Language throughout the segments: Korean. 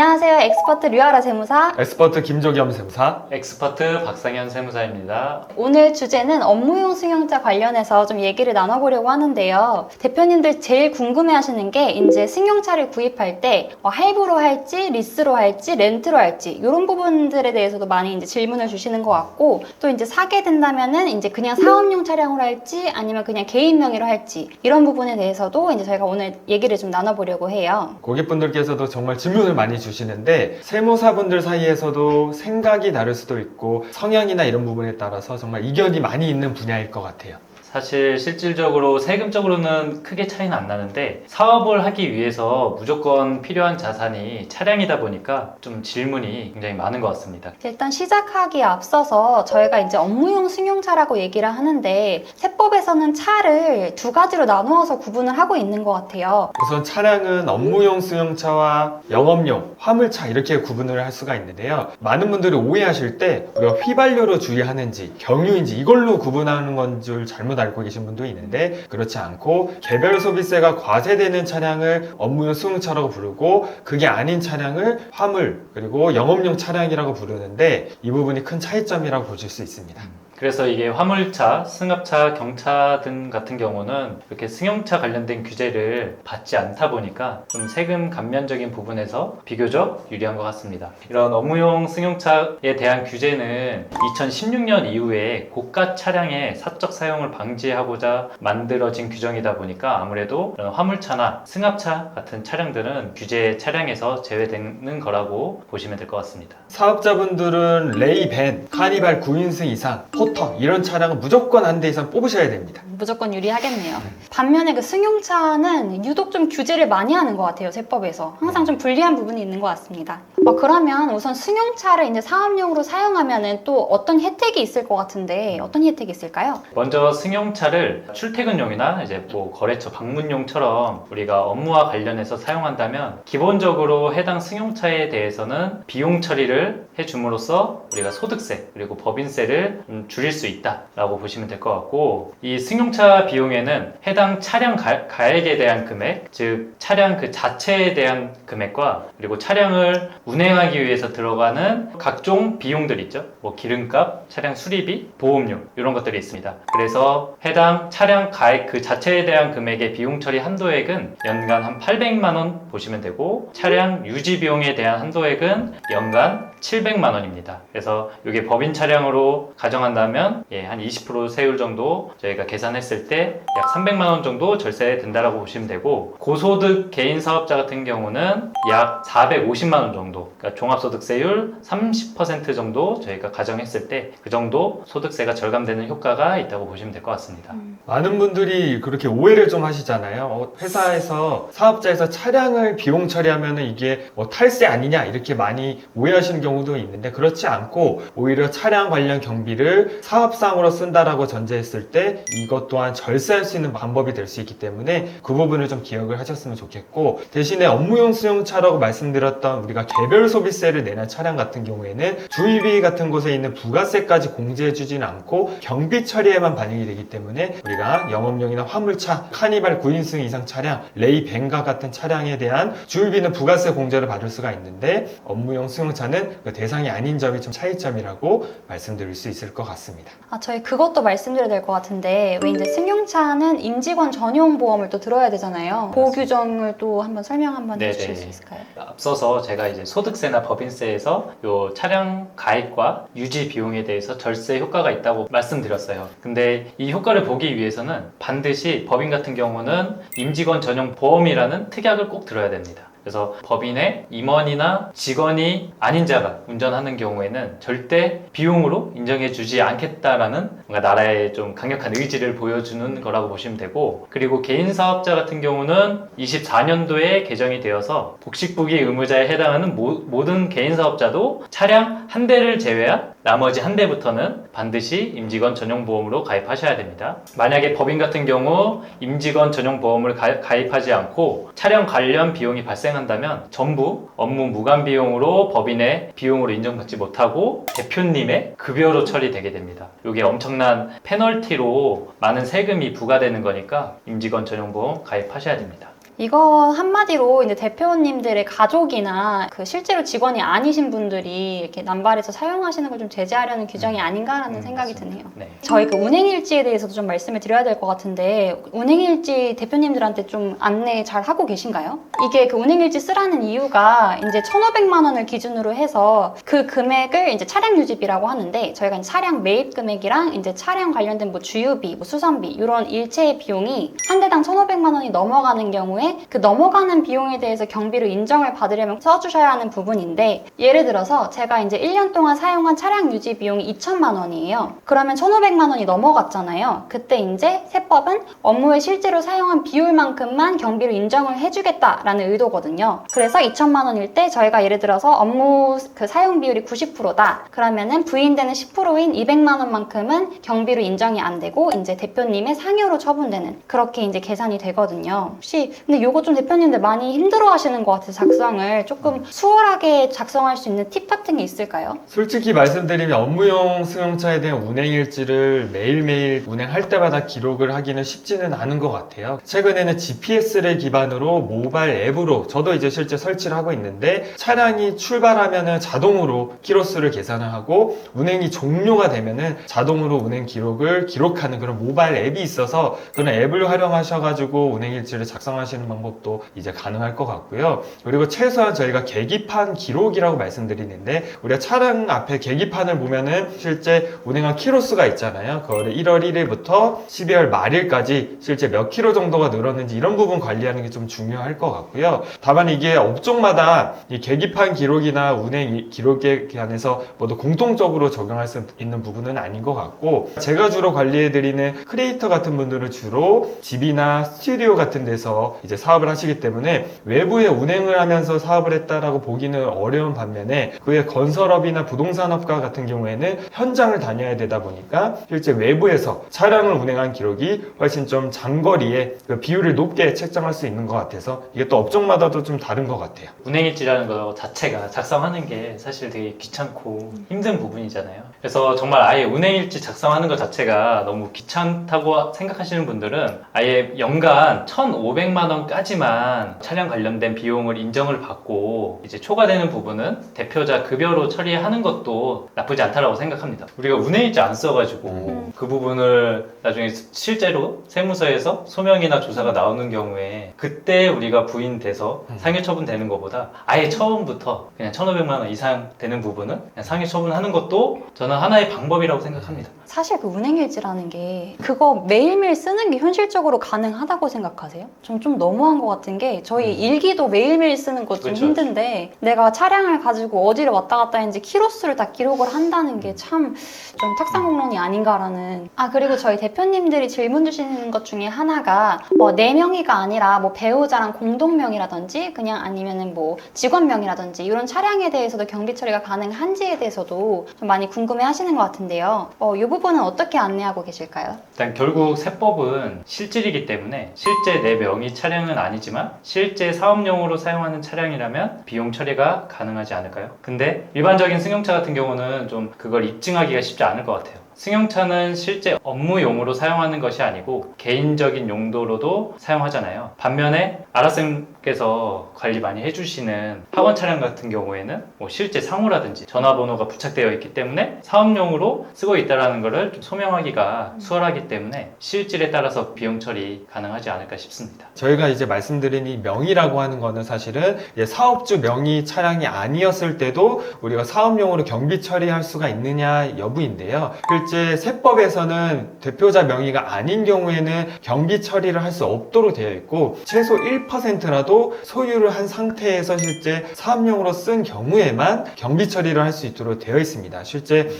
안녕하세요. 엑스퍼트 류아라 세무사. 엑스퍼트 김조겸 세무사. 엑스퍼트 박상현 세무사입니다. 오늘 주제는 업무용 승용차 관련해서 좀 얘기를 나눠보려고 하는데요. 대표님들 제일 궁금해하시는 게 이제 승용차를 구입할 때 할부로 할지, 리스로 할지, 렌트로 할지 이런 부분들에 대해서도 많이 이제 질문을 주시는 것 같고, 또 이제 사게 된다면은 이제 그냥 사업용 차량으로 할지 아니면 그냥 개인 명의로 할지 이런 부분에 대해서도 이제 저희가 오늘 얘기를 좀 나눠보려고 해요. 고객분들께서도 정말 질문을 많이 주시는데 세무사분들 사이에서도 생각이 다를 수도 있고 성향이나 이런 부분에 따라서 정말 이견이 많이 있는 분야일 것 같아요. 사실 실질적으로 세금적으로는 크게 차이는 안 나는데 사업을 하기 위해서 무조건 필요한 자산이 차량이다 보니까 좀 질문이 굉장히 많은 것 같습니다. 일단 시작하기에 앞서서 저희가 이제 업무용 승용차라고 얘기를 하는데 세법에서는 차를 두 가지로 나누어서 구분을 하고 있는 것 같아요. 우선 차량은 업무용 승용차와 영업용, 화물차 이렇게 구분을 할 수가 있는데요. 많은 분들이 오해하실 때 우리가 휘발유로 주의하는지 경유인지 이걸로 구분하는 건 줄 잘못 알고 계신 분도 있는데 그렇지 않고 개별 소비세가 과세되는 차량을 업무용 승용차라고 부르고 그게 아닌 차량을 화물 그리고 영업용 차량이라고 부르는데 이 부분이 큰 차이점이라고 보실 수 있습니다. 그래서 이게 화물차, 승합차, 경차 등 같은 경우는 이렇게 승용차 관련된 규제를 받지 않다 보니까 좀 세금 감면적인 부분에서 비교적 유리한 것 같습니다. 이런 업무용 승용차에 대한 규제는 2016년 이후에 고가 차량의 사적 사용을 방지하고자 만들어진 규정이다 보니까 아무래도 이런 화물차나 승합차 같은 차량들은 규제 차량에서 제외되는 거라고 보시면 될 것 같습니다. 사업자분들은 레이밴, 카니발 9인승 이상, 포터 이런 차량은 무조건 한 대 이상 뽑으셔야 됩니다. 무조건 유리하겠네요. 반면에 그 승용차는 유독 좀 규제를 많이 하는 것 같아요. 세법에서. 항상 좀 불리한 부분이 있는 것 같습니다. 그러면 우선 승용차를 이제 사업용으로 사용하면은 또 어떤 혜택이 있을 것 같은데 어떤 혜택이 있을까요? 먼저 승용차를 출퇴근용이나 이제 뭐 거래처 방문용처럼 우리가 업무와 관련해서 사용한다면 기본적으로 해당 승용차에 대해서는 비용 처리를 해줌으로써 우리가 소득세 그리고 법인세를 줄일 수 있다라고 보시면 될 것 같고, 이 승용차 비용에는 해당 차량 가액에 대한 금액, 즉 차량 그 자체에 대한 금액과 그리고 차량을 운행하기 위해서 들어가는 각종 비용들 있죠. 뭐 기름값, 차량 수리비, 보험료 이런 것들이 있습니다. 그래서 해당 차량 가액 그 자체에 대한 금액의 비용 처리 한도액은 연간 한 800만 원 보시면 되고, 차량 유지 비용에 대한 한도액은 연간 700만 원입니다. 그래서 이게 법인 차량으로 가정한다면 한 20% 세율 정도 저희가 계산했을 때 약 300만 원 정도 절세 된다라고 보시면 되고, 고소득 개인 사업자 같은 경우는 약 450만 원 정도, 그러니까 종합소득세율 30% 정도 저희가 가정했을 때 그 정도 소득세가 절감되는 효과가 있다고 보시면 될 것 같습니다. 많은 분들이 그렇게 오해를 좀 하시잖아요. 회사에서 사업자에서 차량을 비용 처리하면 이게 탈세 아니냐 이렇게 많이 오해하시는 경우도 있는데 그렇지 않고 오히려 차량 관련 경비를 사업상으로 쓴다라고 전제했을 때 이것 또한 절세할 수 있는 방법이 될 수 있기 때문에 그 부분을 좀 기억을 하셨으면 좋겠고, 대신에 업무용 승용차라고 말씀드렸던 우리가 개별 소비세를 내는 차량 같은 경우에는 주유비 같은 곳에 있는 부가세까지 공제해주지는 않고 경비 처리에만 반영이 되기 때문에 우리가 영업용이나 화물차, 카니발 9인승 이상 차량, 레이벤과 같은 차량에 대한 주유비는 부가세 공제를 받을 수가 있는데 업무용 승용차는 그 대상이 아닌 점이 좀 차이점이라고 말씀드릴 수 있을 것 같습니다. 저희 그것도 말씀드려야 될 것 같은데, 왜 이제 승용차는 임직원 전용 보험을 또 들어야 되잖아요. 보호 규정을 또 한번 설명 한번 해주실 수 있을까요? 앞서서 제가 이제 소득세나 법인세에서 요 차량 가액과 유지 비용에 대해서 절세 효과가 있다고 말씀드렸어요. 근데 이 효과를 보기 위해서는 반드시 법인 같은 경우는 임직원 전용 보험이라는 특약을 꼭 들어야 됩니다. 그래서 법인의 임원이나 직원이 아닌 자가 운전하는 경우에는 절대 비용으로 인정해주지 않겠다라는 뭔가 나라의 좀 강력한 의지를 보여주는 거라고 보시면 되고, 그리고 개인 사업자 같은 경우는 24년도에 개정이 되어서 복식부기 의무자에 해당하는 모든 개인 사업자도 차량 한 대를 제외한 나머지 한 대부터는 반드시 임직원 전용보험으로 가입하셔야 됩니다. 만약에 법인 같은 경우 임직원 전용보험을 가입하지 않고 차량 관련 비용이 발생한다면 전부 업무 무관 비용으로 법인의 비용으로 인정받지 못하고 대표님의 급여로 처리되게 됩니다. 이게 엄청난 페널티로 많은 세금이 부과되는 거니까 임직원 전용보험 가입하셔야 됩니다. 이거 한마디로 이제 대표님들의 가족이나 그 실제로 직원이 아니신 분들이 이렇게 남발해서 사용하시는 걸 좀 제재하려는 규정이 아닌가라는 생각이 맞습니다. 드네요. 네. 저희 그 운행일지에 대해서도 좀 말씀을 드려야 될 것 같은데 운행일지 대표님들한테 좀 안내 잘 하고 계신가요? 이게 그 운행일지 쓰라는 이유가 이제 1,500만 원을 기준으로 해서 그 금액을 이제 차량 유지비라고 하는데 저희가 이제 차량 매입 금액이랑 이제 차량 관련된 뭐 주유비, 뭐 수선비 이런 일체의 비용이 한 대당 1,500만 원이 넘어가는 경우에 그 넘어가는 비용에 대해서 경비로 인정을 받으려면 써주셔야 하는 부분인데 예를 들어서 제가 이제 1년 동안 사용한 차량 유지 비용이 2,000만 원이에요. 그러면 1,500만 원이 넘어갔잖아요. 그때 이제 세법은 업무에 실제로 사용한 비율만큼만 경비로 인정을 해주겠다라는 의도거든요. 그래서 2,000만 원일 때 저희가 예를 들어서 업무 그 사용 비율이 90%다. 그러면은 부인되는 10%인 200만 원만큼은 경비로 인정이 안 되고 이제 대표님의 상여로 처분되는 그렇게 이제 계산이 되거든요. 혹시 근데 요거 좀 대표님들 많이 힘들어 하시는 것 같아서 작성을 조금 수월하게 작성할 수 있는 팁 같은 게 있을까요? 솔직히 말씀드리면 업무용 승용차에 대한 운행일지를 매일매일 운행할 때마다 기록을 하기는 쉽지는 않은 것 같아요. 최근에는 GPS를 기반으로 모바일 앱으로 저도 이제 실제 설치를 하고 있는데 차량이 출발하면은 자동으로 키로수를 계산을 하고 운행이 종료가 되면은 자동으로 운행 기록을 기록하는 그런 모바일 앱이 있어서 그런 앱을 활용하셔가지고 운행일지를 작성하시는 방법도 이제 가능할 것 같고요. 그리고 최소한 저희가 계기판 기록이라고 말씀드리는데 우리가 차량 앞에 계기판을 보면은 실제 운행한 키로수가 있잖아요. 그거를 1월 1일부터 12월 말일까지 실제 몇 킬로 정도가 늘었는지 이런 부분 관리하는 게 좀 중요할 것 같고요. 다만 이게 업종마다 이 계기판 기록이나 운행 기록에 관해서 모두 공통적으로 적용할 수 있는 부분은 아닌 것 같고 제가 주로 관리해드리는 크리에이터 같은 분들은 주로 집이나 스튜디오 같은 데서 이제 사업을 하시기 때문에 외부에 운행을 하면서 사업을 했다라고 보기는 어려운 반면에 그게 건설업이나 부동산업가 같은 경우에는 현장을 다녀야 되다 보니까 실제 외부에서 차량을 운행한 기록이 훨씬 좀 장거리에 그 비율을 높게 책정할 수 있는 것 같아서 이게 또 업종마다도 좀 다른 것 같아요. 운행일지라는 거 자체가 작성하는 게 사실 되게 귀찮고 힘든 부분이잖아요. 그래서 정말 아예 운행일지 작성하는 것 자체가 너무 귀찮다고 생각하시는 분들은 아예 연간 1,500만 원까지만 차량 관련된 비용을 인정을 받고 이제 초과되는 부분은 대표자 급여로 처리하는 것도 나쁘지 않다라고 생각합니다. 우리가 운행일지 안 써가지고 그 부분을 나중에 실제로 세무서에서 소명이나 조사가 나오는 경우에 그때 우리가 부인돼서 상해 처분되는 것보다 아예 처음부터 그냥 1,500만 원 이상 되는 부분은 그냥 상해 처분하는 것도 저는 하나의 방법이라고 생각합니다. 사실 그 운행일지라는 게 그거 매일매일 쓰는 게 현실적으로 가능하다고 생각하세요? 좀 너무한 것 같은 게 저희 일기도 매일매일 쓰는 거 좀 그렇죠. 힘든데 내가 차량을 가지고 어디를 왔다 갔다 했는지 키로수를 다 기록을 한다는 게 참 좀 탁상공론이 아닌가라는. 그리고 저희 대표님들이 질문 주시는 것 중에 하나가 내 명의가 아니라 뭐 배우자랑 공동명의라든지 그냥 아니면은 뭐 직원명의라든지 이런 차량에 대해서도 경비 처리가 가능한지에 대해서도 좀 많이 궁금해 하시는 것 같은데요. 이 부분은 어떻게 안내하고 계실까요? 일단 결국 세법은 실질이기 때문에 실제 내 명의 차량은 아니지만 실제 사업용으로 사용하는 차량이라면 비용 처리가 가능하지 않을까요? 근데 일반적인 승용차 같은 경우는 좀 그걸 입증하기가 쉽지 않을 것 같아요. 승용차는 실제 업무용으로 사용하는 것이 아니고 개인적인 용도로도 사용하잖아요. 반면에 아라쌤께서 관리 많이 해주시는 학원 차량 같은 경우에는 뭐 실제 상호라든지 전화번호가 부착되어 있기 때문에 사업용으로 쓰고 있다는 것을 좀 소명하기가 수월하기 때문에 실질에 따라서 비용 처리 가능하지 않을까 싶습니다. 저희가 이제 말씀드린 이 명의라고 하는 거는 사실은 이제 사업주 명의 차량이 아니었을 때도 우리가 사업용으로 경비 처리할 수가 있느냐 여부인데요. 실제 세법에서는 대표자 명의가 아닌 경우에는 경비 처리를 할 수 없도록 되어 있고 최소 1%라도 소유를 한 상태에서 실제 사업용으로 쓴 경우에만 경비 처리를 할 수 있도록 되어 있습니다. 실제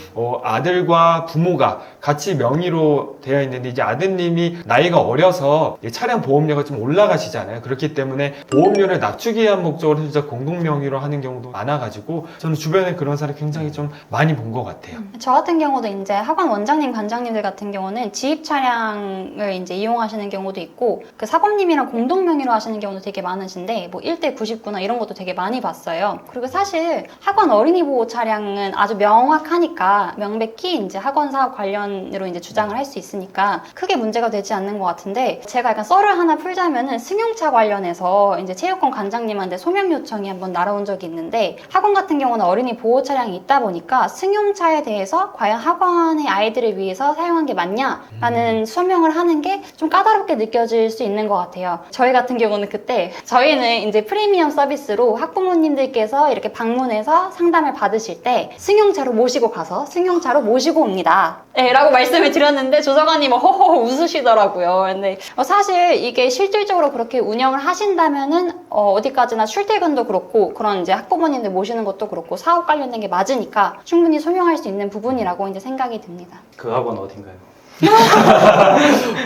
아들과 부모가 같이 명의로 되어 있는데 이제 아드님이 나이가 어려서 차량 보험료가 좀 올라가시잖아요. 그렇기 때문에 보험료를 낮추기 위한 목적으로 진짜 공동 명의로 하는 경우도 많아가지고 저는 주변에 그런 사례 굉장히 좀 많이 본 것 같아요. 저 같은 경우도 이제 학원 원장님, 관장님들 같은 경우는 지입 차량을 이제 이용하시는 경우도 있고 그 사범님이랑 공동 명의로 하시는 경우도 되게 많은 많으신데 뭐 1대 99나 이런 것도 되게 많이 봤어요. 그리고 사실 학원 어린이 보호 차량은 아주 명확하니까 명백히 이제 학원 사업 관련으로 이제 주장을 할 수 있으니까 크게 문제가 되지 않는 것 같은데, 제가 약간 썰을 하나 풀자면은 승용차 관련해서 이제 체육관 관장님한테 소명 요청이 한번 날아온 적이 있는데, 학원 같은 경우는 어린이 보호 차량이 있다 보니까 승용차에 대해서 과연 학원의 아이들을 위해서 사용한 게 맞냐라는 설명을 하는 게 좀 까다롭게 느껴질 수 있는 것 같아요. 저희 같은 경우는 그때 저희는 이제 프리미엄 서비스로 학부모님들께서 이렇게 방문해서 상담을 받으실 때 승용차로 모시고 가서 승용차로 모시고 옵니다. 네, 라고 말씀을 드렸는데 조정관님 허허허 웃으시더라고요. 근데 사실 이게 실질적으로 그렇게 운영을 하신다면은 어디까지나 출퇴근도 그렇고 그런 이제 학부모님들 모시는 것도 그렇고 사업 관련된 게 맞으니까 충분히 소명할 수 있는 부분이라고 이제 생각이 듭니다. 그 학원 어딘가요?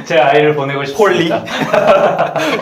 제 아이를 보내고 싶습니다.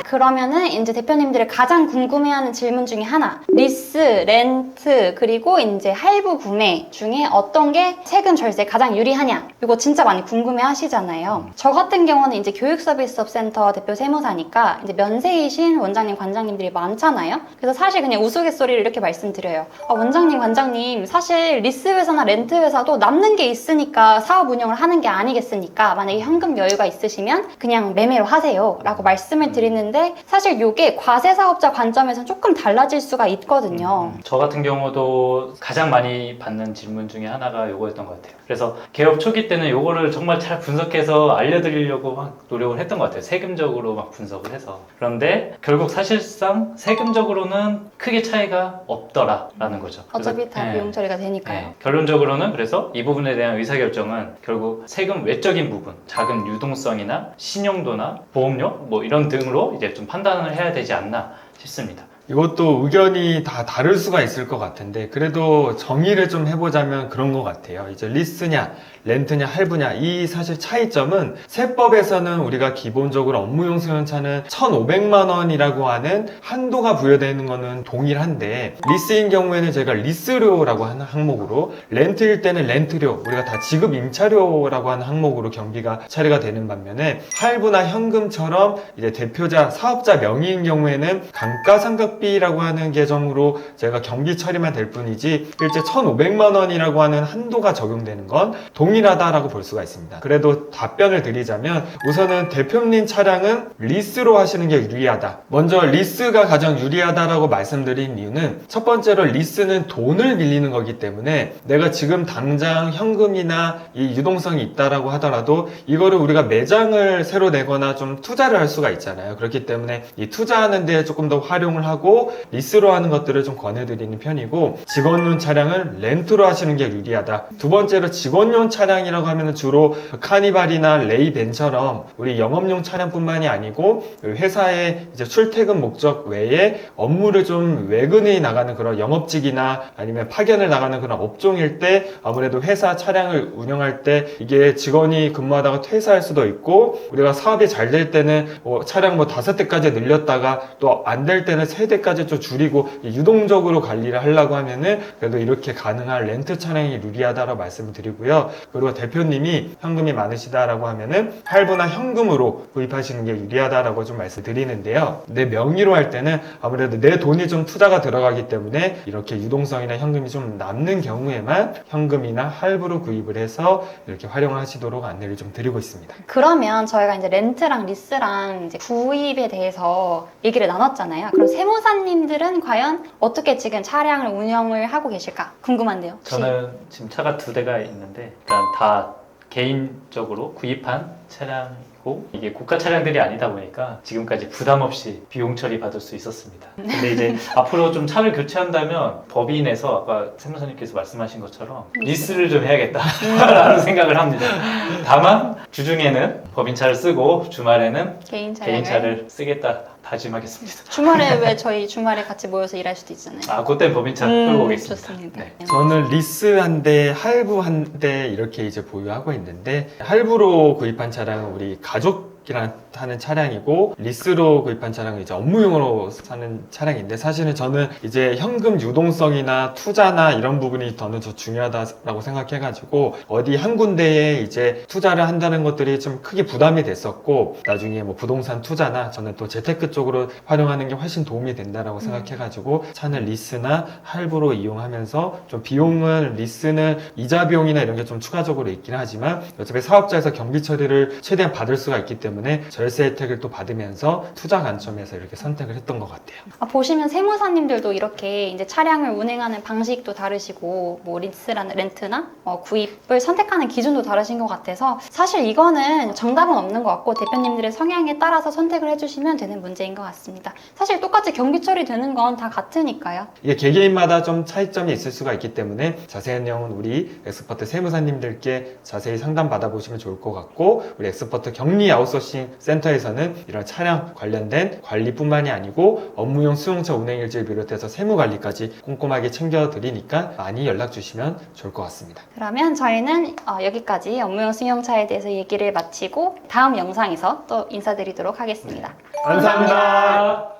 그러면은 이제 대표님들이 가장 궁금해하는 질문 중에 하나, 리스, 렌트, 그리고 이제 할부 구매 중에 어떤 게 세금 절세에 가장 유리하냐? 이거 진짜 많이 궁금해 하시잖아요. 저 같은 경우는 이제 교육서비스업센터 대표 세무사니까 이제 면세이신 원장님, 관장님들이 많잖아요. 그래서 사실 그냥 우스갯소리를 이렇게 말씀드려요. 원장님, 관장님, 사실 리스 회사나 렌트 회사도 남는 게 있으니까 사업 운영을 하는 게 아니겠습니까? 만약에 현금 여유가 있으시면 그냥 매매로 하세요 라고 말씀을 드리는데, 사실 이게 과세사업자 관점에서 조금 달라질 수가 있거든요. 저 같은 경우도 가장 많이 받는 질문 중에 하나가 이거였던 것 같아요. 그래서 개업 초기 때는 이거를 정말 잘 분석해서 알려드리려고 막 노력을 했던 것 같아요. 세금적으로 막 분석을 해서. 그런데 결국 사실상 세금적으로는 크게 차이가 없더라라는 거죠. 어차피 다 비용 처리가 되니까요. 결론적으로는 그래서 이 부분에 대한 의사결정은 결국 세금 외적인 부분, 작은 유동성이나 신용도나 보험료 뭐 이런 등으로 이제 좀 판단을 해야 되지 않나 싶습니다. 이것도 의견이 다 다를 수가 있을 것 같은데, 그래도 정의를 좀 해보자면 그런 것 같아요. 이제 리스냐, 렌트냐, 할부냐, 이 사실 차이점은 세법에서는 우리가 기본적으로 업무용 승용차는 1,500만 원이라고 하는 한도가 부여되는 거는 동일한데, 리스인 경우에는 제가 리스료라고 하는 항목으로, 렌트일 때는 렌트료, 우리가 다 지급 임차료라고 하는 항목으로 경비가 처리가 되는 반면에, 할부나 현금처럼 이제 대표자, 사업자 명의인 경우에는 감가상각비라고 하는 계정으로 제가 경비 처리만 될 뿐이지, 실제 1,500만 원이라고 하는 한도가 적용되는 건 동일하다라고 볼 수가 있습니다. 그래도 답변을 드리자면, 우선은 대표님 차량은 리스로 하시는 게 유리하다. 먼저 리스가 가장 유리하다라고 말씀드린 이유는, 첫 번째로 리스는 돈을 빌리는 거기 때문에 내가 지금 당장 현금이나 이 유동성이 있다라고 하더라도 이거를 우리가 매장을 새로 내거나 좀 투자를 할 수가 있잖아요. 그렇기 때문에 이 투자하는 데 조금 더 활용을 하고 리스로 하는 것들을 좀 권해드리는 편이고, 직원용 차량은 렌트로 하시는 게 유리하다. 두 번째로 직원용 차량이라고 하면 주로 카니발이나 레이벤처럼 우리 영업용 차량뿐만이 아니고 회사의 이제 출퇴근 목적 외에 업무를 좀 외근에 나가는 그런 영업직이나 아니면 파견을 나가는 그런 업종일 때, 아무래도 회사 차량을 운영할 때 이게 직원이 근무하다가 퇴사할 수도 있고, 우리가 사업이 잘 될 때는 차량 5대까지 늘렸다가 또 안 될 때는 3대까지 좀 줄이고 유동적으로 관리를 하려고 하면은 그래도 이렇게 가능한 렌트 차량이 유리하다고 말씀을 드리고요. 그리고 대표님이 현금이 많으시다라고 하면은 할부나 현금으로 구입하시는 게 유리하다라고 좀 말씀드리는데요. 내 명의로 할 때는 아무래도 내 돈이 좀 투자가 들어가기 때문에 이렇게 유동성이나 현금이 좀 남는 경우에만 현금이나 할부로 구입을 해서 이렇게 활용하시도록 안내를 좀 드리고 있습니다. 그러면 저희가 이제 렌트랑 리스랑 이제 구입에 대해서 얘기를 나눴잖아요. 그럼 세무사님들은 과연 어떻게 지금 차량을 운영을 하고 계실까 궁금한데요. 혹시? 저는 지금 차가 2대가 있는데, 그러니까 다 개인적으로 구입한 차량이고, 이게 국가 차량들이 아니다 보니까 지금까지 부담 없이 비용 처리 받을 수 있었습니다. 근데 이제 앞으로 좀 차를 교체한다면 법인에서 아까 세무사님께서 말씀하신 것처럼 리스를 좀 해야겠다라는 생각을 합니다. 다만 주중에는 법인차를 쓰고 주말에는 개인차를 쓰겠다 다짐하겠습니다. 주말에 왜 저희 주말에 같이 모여서 일할 수도 있잖아요. 그때 법인차 끌고 오겠습니다. 좋습니다. 네. 저는 리스 한 대, 할부 한 대 이렇게 이제 보유하고 있는데, 할부로 구입한 차량은 우리 가족 하는 차량이고 리스로 구입한 차량은 이제 업무용으로 사는 차량인데 사실은 저는 이제 현금 유동성이나 투자나 이런 부분이 더는 더 중요하다라고 생각해가지고 어디 한 군데에 이제 투자를 한다는 것들이 좀 크게 부담이 됐었고 나중에 뭐 부동산 투자나 저는 또 재테크 쪽으로 활용하는 게 훨씬 도움이 된다라고 생각해가지고 차는 리스나 할부로 이용하면서 좀 비용은 리스는 이자 비용이나 이런 게 좀 추가적으로 있긴 하지만 어차피 사업자에서 경비 처리를 최대한 받을 수가 있기 때문에 절세 혜택을 또 받으면서 투자 관점에서 이렇게 선택을 했던 것 같아요. 보시면 세무사님들도 이렇게 이제 차량을 운행하는 방식도 다르시고 뭐 리스라는 렌트나 구입을 선택하는 기준도 다르신 것 같아서 사실 이거는 정답은 없는 것 같고 대표님들의 성향에 따라서 선택을 해주시면 되는 문제인 것 같습니다. 사실 똑같이 경비 처리되는 건 다 같으니까요. 이게 개개인마다 좀 차이점이 있을 수가 있기 때문에 자세한 내용은 우리 엑스퍼트 세무사님들께 자세히 상담 받아보시면 좋을 것 같고 우리 엑스퍼트 격리 아웃소싱 센터에서는 이런 차량 관련된 관리뿐만이 아니고 업무용 승용차 운행일지를 비롯해서 세무 관리까지 꼼꼼하게 챙겨드리니까 많이 연락 주시면 좋을 것 같습니다. 그러면 저희는 여기까지 업무용 승용차에 대해서 얘기를 마치고 다음 영상에서 또 인사드리도록 하겠습니다. 감사합니다.